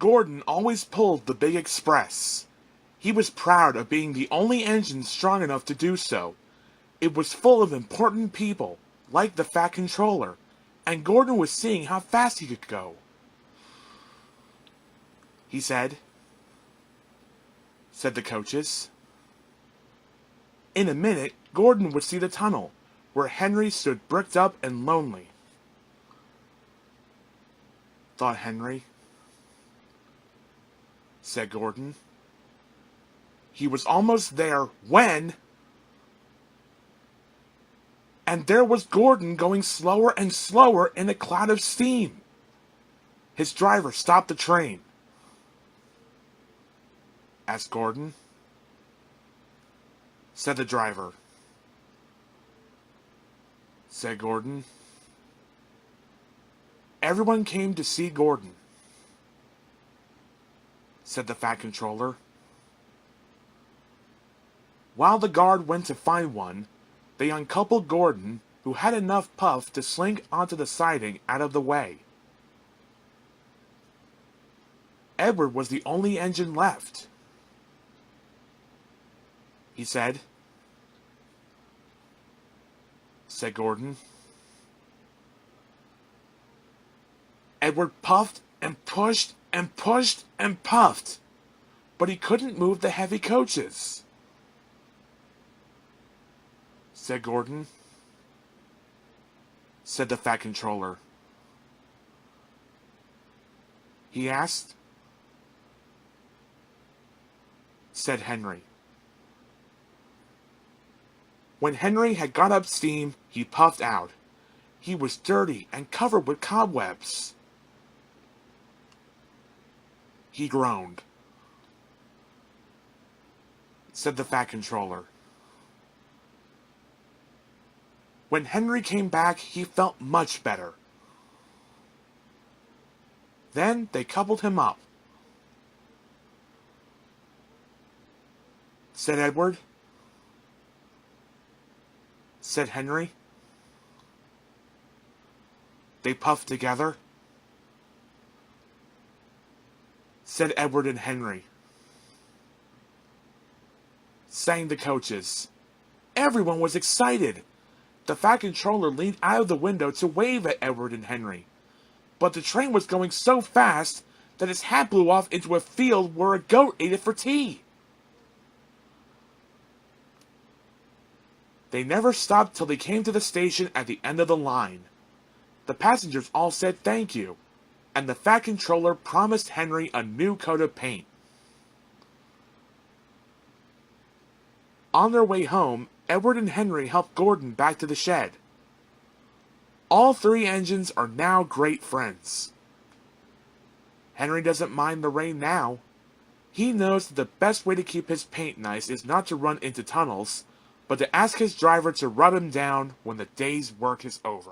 Gordon always pulled the big express. He was proud of being the only engine strong enough to do so. It was full of important people, like the Fat Controller, and Gordon was seeing how fast he could go. He said the coaches. In a minute, Gordon would see the tunnel, where Henry stood bricked up and lonely. Thought Henry, said Gordon. He was almost there when... And there was Gordon going slower and slower in a cloud of steam. His driver stopped the train. Asked Gordon. Said the driver. Said Gordon. Everyone came to see Gordon. Said the Fat Controller. While the guard went to find one, they uncoupled Gordon, who had enough puff to slink onto the siding out of the way. Edward was the only engine left. He said Gordon. Edward puffed and pushed and pushed and puffed, but he couldn't move the heavy coaches. Said Gordon. Said the Fat Controller. He asked. Said Henry. When Henry had got up steam, he puffed out. He was dirty and covered with cobwebs. He groaned. Said the Fat Controller. When Henry came back, he felt much better. Then they coupled him up. Said Edward. Said Henry. They puffed together. Said Edward and Henry. Sang the coaches. Everyone was excited. The Fat Controller leaned out of the window to wave at Edward and Henry. But the train was going so fast that his hat blew off into a field where a goat ate it for tea. They never stopped till they came to the station at the end of the line. The passengers all said thank you, and the Fat Controller promised Henry a new coat of paint. On their way home, Edward and Henry helped Gordon back to the shed. All three engines are now great friends. Henry doesn't mind the rain now. He knows that the best way to keep his paint nice is not to run into tunnels, but to ask his driver to rub him down when the day's work is over.